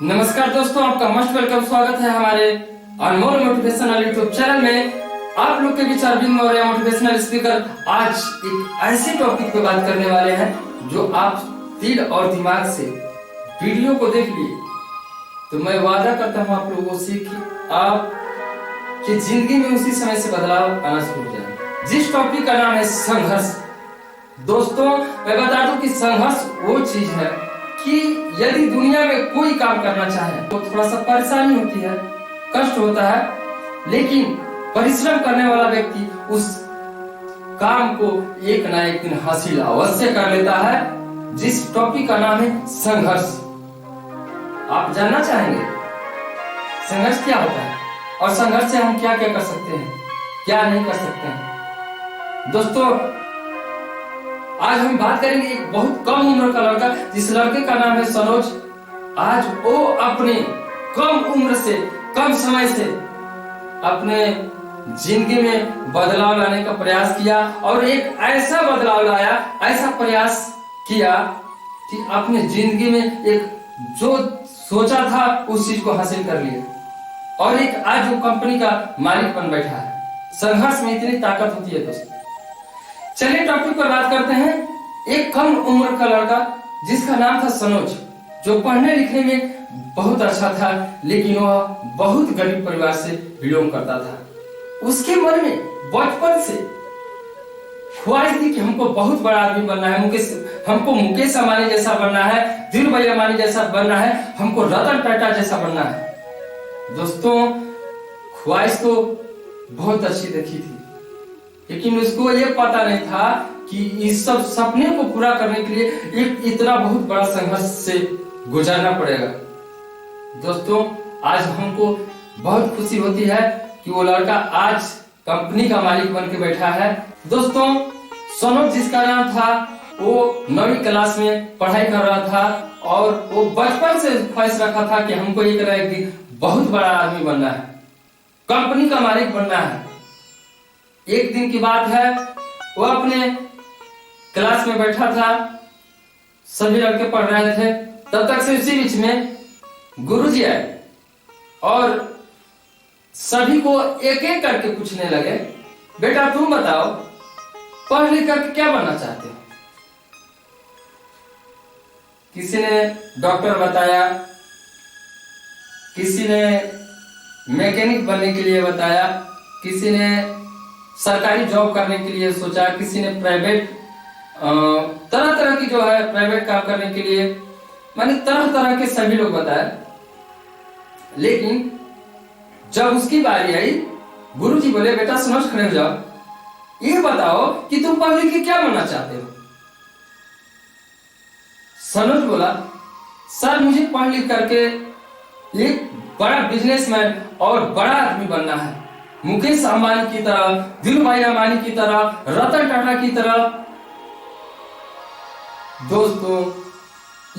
नमस्कार दोस्तों, आपका मोस्ट वेलकम। स्वागत है हमारे अनमोल मोटिवेशनल यूट्यूब चैनल में। आप लोग के बीच अरविंद मौर्य मोटिवेशनल स्पीकर आज एक ऐसे टॉपिक पे बात करने वाले हैं जो आप दिल और दिमाग से वीडियो को देख लिए तो मैं वादा करता हूँ आप लोगों से कि आप की जिंदगी में उसी समय से बदलाव आना शुरू हो जाए। जिस टॉपिक का नाम है संघर्ष। दोस्तों, मैं बता दूं कि संघर्ष वो चीज है कि यदि दुनिया में कोई काम करना चाहे तो थोड़ा सा परेशानी होती है, कष्ट होता है, लेकिन परिश्रम करने वाला व्यक्ति उस काम को एक ना एक दिन हासिल अवश्य कर लेता है। जिस टॉपिक का नाम है संघर्ष। आप जानना चाहेंगे संघर्ष क्या होता है और संघर्ष से हम क्या क्या कर सकते हैं, क्या नहीं कर सकते हैं। दोस्तों, आज हम बात करेंगे एक बहुत कम उम्र का लड़का, जिस लड़के का नाम है सनोज। आज वो अपने कम उम्र से, कम समय से अपने जिंदगी में बदलाव लाने का प्रयास किया और एक ऐसा बदलाव लाया, ऐसा प्रयास किया कि अपने जिंदगी में एक जो सोचा था उस चीज को हासिल कर लिया और एक आज वो कंपनी का मालिक बन बैठा है। संघर्ष में इतनी ताकत होती है दोस्तों। चलिए टॉपिक पर बात करते हैं। एक कम उम्र का लड़का जिसका नाम था सनोज, जो पढ़ने लिखने में बहुत अच्छा था, लेकिन वह बहुत गरीब परिवार से बिलोंग करता था। उसके मन में बचपन से ख्वाहिश थी कि हमको बहुत बड़ा आदमी बनना है, हमको मुकेश अंबानी जैसा बनना है, धीरूभाई अंबानी जैसा बनना है, हमको रतन टाटा जैसा बनना है। दोस्तों, ख्वाहिश तो बहुत अच्छी देखी थी, लेकिन उसको ये पता नहीं था कि इस सब सपने को पूरा करने के लिए एक इतना बहुत बड़ा संघर्ष से गुजरना पड़ेगा। दोस्तों, आज हमको बहुत खुशी होती है कि वो लड़का आज कंपनी का मालिक बन के बैठा है। दोस्तों, सनोज जिसका नाम था, वो 9वीं क्लास में पढ़ाई कर रहा था और वो बचपन से ख्वाहिश रखा था कि हमको एक ना एक दिन बहुत बड़ा आदमी बनना है, कंपनी का मालिक बनना है। एक दिन की बात है, वो अपने क्लास में बैठा था, सभी लड़के पढ़ रहे थे। तब तक से उसी बीच में गुरुजी आए और सभी को एक एक करके पूछने लगे, बेटा तुम बताओ, पढ़ लिख कर क्या बनना चाहते हो? किसी ने डॉक्टर बताया, किसी ने मैकेनिक बनने के लिए बताया, किसी ने सरकारी जॉब करने के लिए सोचा, किसी ने प्राइवेट तरह तरह की जो है प्राइवेट काम करने के लिए, माने तरह तरह के सभी लोग बताए। लेकिन जब उसकी बारी आई, गुरुजी बोले, बेटा समझ खड़े हो जाओ, ये बताओ कि तुम पढ़ लिख के क्या बनना चाहते हो? सनोज बोला, सर मुझे पढ़ लिख करके एक बड़ा बिजनेसमैन और बड़ा आदमी बनना है, मुकेश अंबानी की तरह, धीरूभाई अंबानी की तरह, रतन टाटा की तरह। दोस्तों,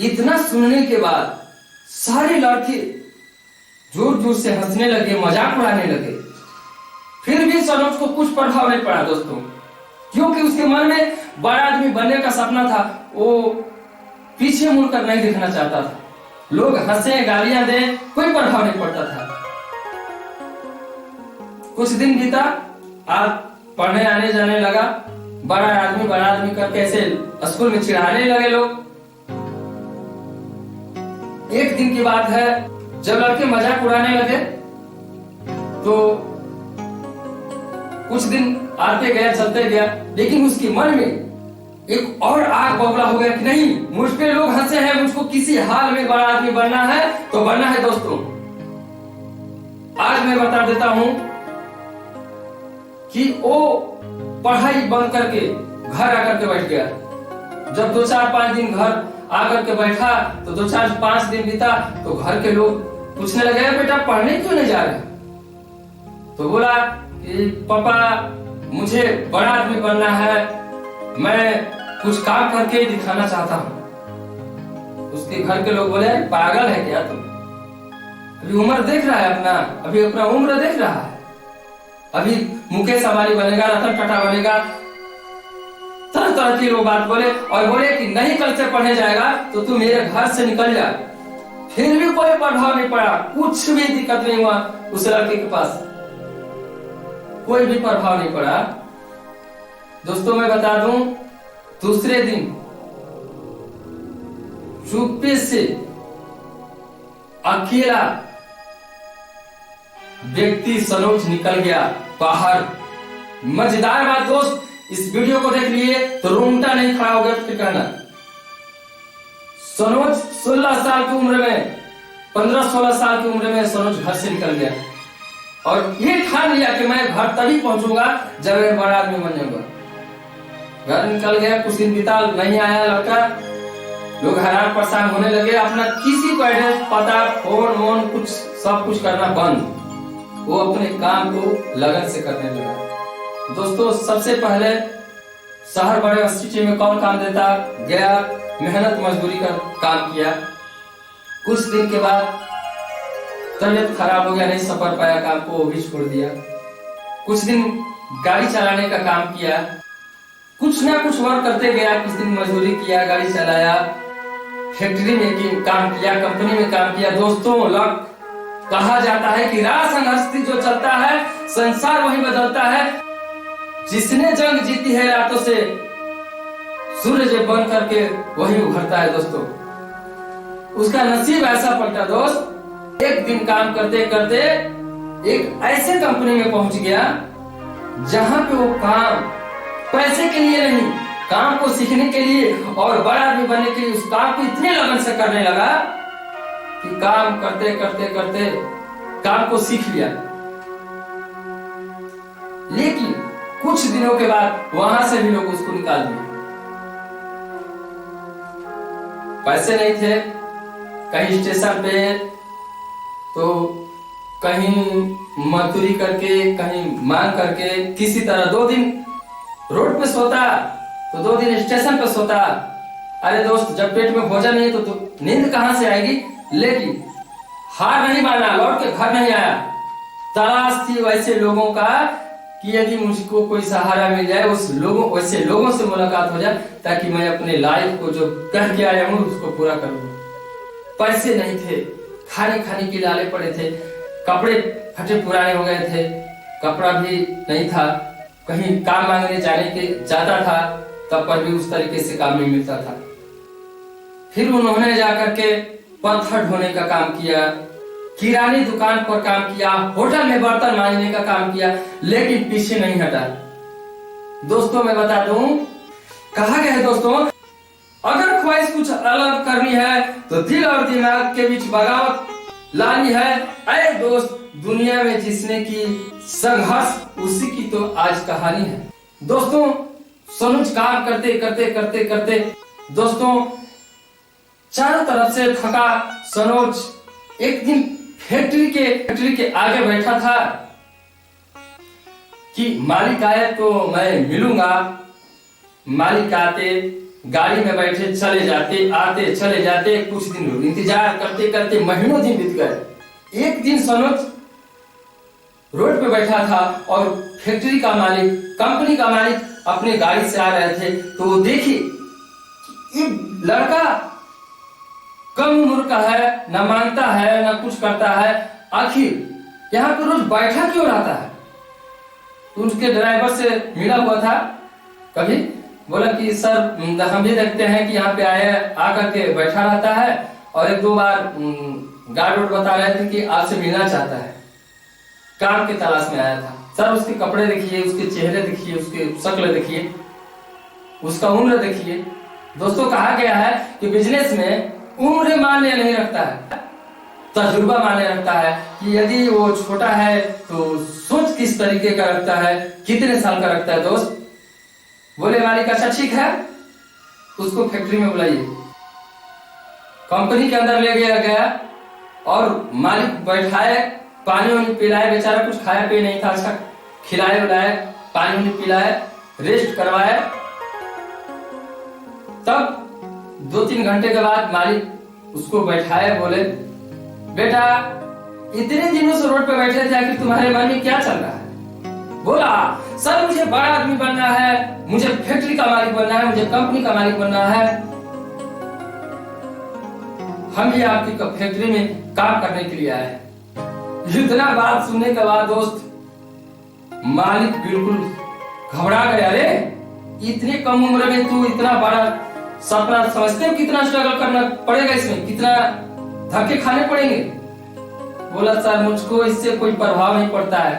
इतना सुनने के बाद सारे लड़के जोर जोर से हंसने लगे, मजाक उड़ाने लगे। फिर भी सनोज को कुछ प्रभाव नहीं पड़ा दोस्तों, क्योंकि उसके मन में बड़ा आदमी बनने का सपना था। वो पीछे मुड़कर नहीं देखना चाहता था। लोग हंसे, गालियां दे, कोई प्रभाव नहीं पड़ता था। कुछ दिन बीता, आप पढ़ने आने जाने लगा, बड़ा आदमी करके ऐसे स्कूल में चिढ़ाने लगे लोग। एक दिन की बात है, जब लड़के मजाक उड़ाने लगे तो कुछ दिन आते गया, चलते गया, लेकिन उसके मन में एक और आग बबला हो गया कि नहीं, मुझ पे लोग हंसे हैं, मुझको किसी हाल में बड़ा आदमी बनना है तो बनना है। दोस्तों, आज मैं बता देता हूं कि वो पढ़ाई बंद करके घर आकर के बैठ गया। जब 2-4-5 दिन घर आकर के बैठा तो 2-4-5 दिन बीता तो घर के लोग पूछने लगे, बेटा पढ़ने क्यों नहीं जा रहे? तो बोला कि पापा मुझे बड़ा आदमी बनना है, मैं कुछ काम करके दिखाना चाहता हूँ। उसके घर के लोग बोले, पागल है क्या तुम? अभी उम्र देख रहा है अभी अपना उम्र देख रहा है, अभी मुकेश अंबानी बनेगा, रतन टाटा बनेगा। तरह तरह की लोग बात बोले और बोले कि नहीं कल से पढ़ने जाएगा तो तू मेरे घर से निकल जा। फिर भी कोई प्रभाव नहीं पड़ा, कुछ भी दिक्कत नहीं हुआ उस लड़के के पास, कोई भी प्रभाव नहीं पड़ा। दोस्तों मैं बता दूं, दूसरे दिन चुप्पे से अकेला व्यक्ति सनोज निकल गया बाहर। मजेदार बात दोस्त, इस वीडियो को देख लिए तो रोंगटा नहीं खड़ा हो गया तो कहना। सनोज 16 साल की उम्र में, 15-16 साल की उम्र में सनोज घर से निकल गया और ये ठान लिया कि मैं घर तभी पहुंचूंगा जब मैं बड़ा आदमी बन जाऊंगा। घर निकल गया, कुछ दिन बीता, नहीं आया लड़का, लोग हैरान परेशान होने लगे। अपना किसी को एड्रेस पता, फोन वोन कुछ सब कुछ करना बंद, वो अपने काम को लगन से करने लगा। दोस्तों सबसे पहले शहर बड़े सिटी में कौन काम देता, गया मेहनत मजदूरी का काम किया। कुछ दिन के बाद तबीयत खराब हो गया, नहीं सफर पाया काम को, वो भी छोड़ दिया। कुछ दिन गाड़ी चलाने का काम किया, कुछ ना कुछ वर्क करते गया। कुछ दिन मजदूरी किया, गाड़ी चलाया, फैक्ट्री में काम किया, कंपनी में काम किया। दोस्तों कहा जाता है कि राह संघर्ष जो चलता है संसार वही बदलता है। जिसने जंग जीती है रातों से, सूरज बन करके वही उभरता है। दोस्तों उसका नसीब ऐसा पलटा दोस्त, एक दिन काम करते करते एक ऐसे कंपनी में पहुंच गया जहां पे वो काम पैसे के लिए नहीं, काम को सीखने के लिए और बड़ा आदमी बनने के लिए उस काम को इतने लगन से करने लगा कि काम करते करते करते काम को सीख लिया। लेकिन कुछ दिनों के बाद वहां से भी लोग उसको निकाल दिए। पैसे नहीं थे, कहीं स्टेशन पे तो कहीं मजदूरी करके, कहीं मांग करके, किसी तरह 2 दिन रोड पे सोता तो 2 दिन स्टेशन पे सोता। अरे दोस्त जब पेट में भोजन नहीं तो नींद कहां से आएगी। लेकिन हार नहीं माना, लौट के घर नहीं आया। तलाश थी वैसे लोगों का कि यदि मुझको कोई सहारा मिल जाए, वैसे लोगों से मुलाकात हो जाए ताकि मैं अपने लाइफ को जो कह के आया हूं उसको पूरा करूं। पैसे नहीं थे, खाने के लाले पड़े थे, कपड़े फटे पुराने हो गए थे, कपड़ा भी नहीं था, कहीं काम मांगने जाता था तब पर भी उस तरीके से काम नहीं मिलता था। फिर उन्होंने जाकर के पत्थर ढोने का काम किया, किरानी दुकान पर काम किया, होटल में बर्तन मांजने का काम किया, लेकिन पीछे नहीं हटा। दोस्तों मैं बता दूं, कहा गया है दोस्तों, अगर ख्वाहिश कुछ अलग करनी है तो दिल और दिमाग के बीच बगावत लानी है। अरे दोस्त दुनिया में जिसने की संघर्ष उसी की तो आज कहानी है। दोस्तों सनोज काम करते करते करते करते दोस्तों चारों तरफ से थका सनोज एक दिन फैक्ट्री के आगे बैठा था कि मालिक आए तो मैं मिलूंगा। मालिक आते, गाड़ी में बैठे चले जाते, आते चले जाते। कुछ दिन इंतजार करते करते महीनों दिन बीत गए। एक दिन सनोज रोड पे बैठा था और फैक्ट्री का मालिक, कंपनी का मालिक अपने गाड़ी से आ रहे थे तो वो देखी ये लड़का कम उम्र का है, न मांगता है न कुछ करता है, आखिर यहाँ पे रोज बैठा क्यों रहता है। तो उसके ड्राइवर से मिला हुआ था कभी, बोला कि सर हम भी देखते हैं कि यहाँ पे आकर के बैठा रहता है और 1-2 बार गार्ड बता रहे थे कि आपसे मिलना चाहता है, काम की तलाश में आया था। सर उसके कपड़े देखिए, उसके चेहरे देखिए, उसके शक्ल देखिए, उसका उम्र देखिए। दोस्तों कहा गया है कि बिजनेस में उम्र मायने नहीं रखता है, तजुर्बा मायने रखता है कि यदि वो छोटा है तो सोच किस तरीके का रखता है, कितने साल का रखता है। दोस्त बोले मालिक अच्छा ठीक है, उसको फैक्ट्री में बुलाइए। कंपनी के अंदर ले गया और मालिक बैठाए, पानी वानी पिलाए, बेचारा कुछ खाया पिया नहीं था, अच्छा खिलाए उलाए, पानी वानी पिलाए, रेस्ट करवाए। तब 2-3 घंटे के बाद मालिक उसको बैठाए, बोले बेटा इतने दिनों से रोड पे बैठे थे, आखिर तुम्हारे मन में क्या चल रहा है। बोला सर मुझे बड़ा आदमी बनना है, मुझे फैक्ट्री का मालिक बनना है, मुझे कंपनी का मालिक बनना है। हम ये आपकी फैक्ट्री में काम करने के लिए आए हैं। इतना बात सुनने के बाद दोस्त मालिक बिल्कुल घबरा गया। अरे इतनी कम उम्र में तू इतना बड़ा सपना समझते हो, कितना स्ट्रगल करना पड़ेगा, इसमें कितना धक्के खाने पड़ेंगे। बोला सर मुझको इससे कोई प्रभाव नहीं पड़ता है,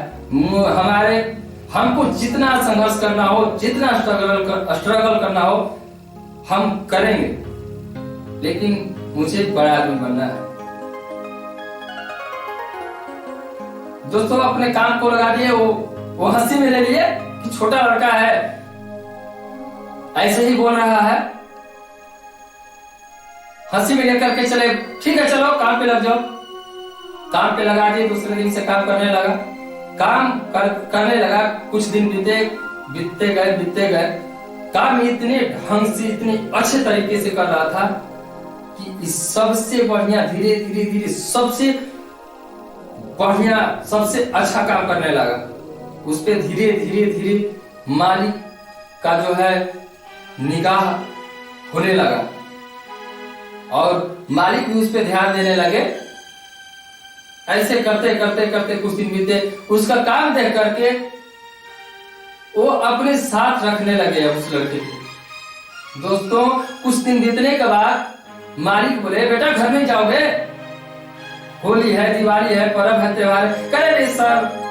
हमको जितना संघर्ष करना हो, जितना स्ट्रगल करना हो हम करेंगे, लेकिन मुझे बड़ा आदमी बनना है। दोस्तों अपने काम को लगा दिए, वो हंसी में ले लिए कि छोटा लड़का है ऐसे ही बोल रहा है, हंसी में लेकर के चले। ठीक है चलो काम पे लग जाओ। काम पे लगा दिए, दूसरे दिन से काम करने लगा। करने लगा। कुछ दिन बीतते गए। काम इतने ढंग से, इतने अच्छे तरीके से कर रहा था कि इस सबसे बढ़िया धीरे सबसे बढ़िया, सबसे अच्छा काम करने लगा। उस पे धीरे मालिक का जो है निगाह होने लगा और मालिक भी उस पे ध्यान देने लगे। ऐसे करते कुछ दिन बीते। उसका काम देख करके वो अपने साथ रखने लगे उस लड़के को। दोस्तों कुछ दिन बीतने के बाद मालिक बोले बेटा घर नहीं जाओगे, होली है, दिवाली है, पर्व है, त्योहार है। कहे नहीं सर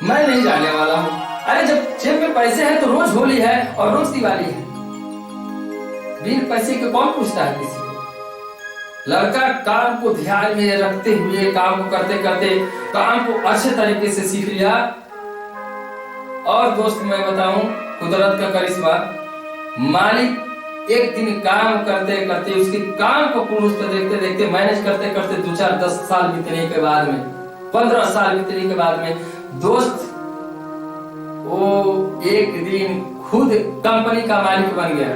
मैं नहीं जाने वाला हूँ। अरे जब जेब में पैसे हैं तो रोज होली है और रोज दिवाली है, बिन पैसे के कौन पूछता है किसी को। लड़का काम को ध्यान में रखते हुए काम को करते काम को अच्छे तरीके से सीख लिया। और दोस्त मैं बताऊं कुदरत का करिश्मा, मालिक एक दिन काम करते उसके काम को पूर्ण रूप से देखते मैनेज करते 2-4-10 साल बीतने के बाद में, 15 साल बीतने के बाद में दोस्त वो एक दिन खुद कंपनी का मालिक बन गया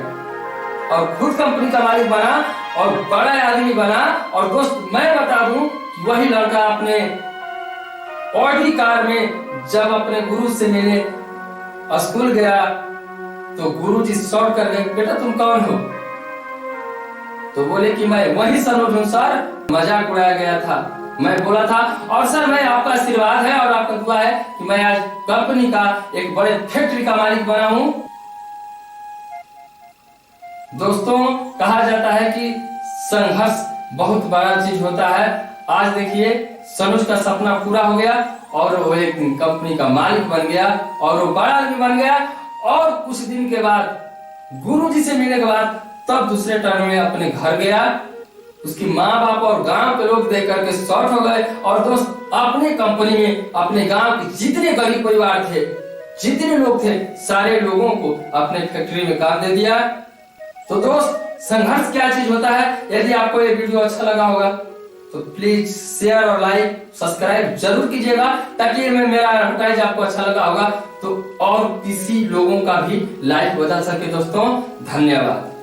और खुद कंपनी का मालिक बना और बड़ा आदमी बना। और दोस्त मैं बता दूं कि वही लड़का अपने ऑडी कार में जब अपने गुरु से मिले स्कूल गया तो गुरुजी शॉर्ट कर गए, बेटा तुम कौन हो? तो बोले कि मैं वही सनोज हूं सर, मजाक उड़ाया गया था, मैं बोला था। और सर मैं आपका आशीर्वाद है और आपका दुआ है कि मैं आज कंपनी का एक बड़े फैक्ट्री का मालिक बना हूं। दोस्तों कहा जाता है कि संघर्ष बहुत बड़ा चीज होता है। आज देखिए सनोज का सपना पूरा हो गया और वो एक कंपनी का मालिक बन गया और वो बड़ा आदमी बन गया। और कुछ दिन के बाद गुरुजी से मिलने के बाद तब दूसरे टर्न में अपने घर गया। उसकी माँ बाप और गांव के लोग देख करके शॉर्ट हो गए। और दोस्त अपने कंपनी में अपने गांव के जितने गरीब परिवार थे, जितने लोग थे, सारे लोगों को अपने फैक्ट्री में काम दे दिया। तो दोस्त संघर्ष क्या चीज होता है। यदि आपको ये वीडियो अच्छा लगा होगा तो प्लीज शेयर और लाइक सब्सक्राइब जरूर कीजिएगा, ताकि मेरा एडवर्टाइज आपको अच्छा लगा होगा तो और किसी लोगों का भी लाइफ बदल सके। दोस्तों धन्यवाद।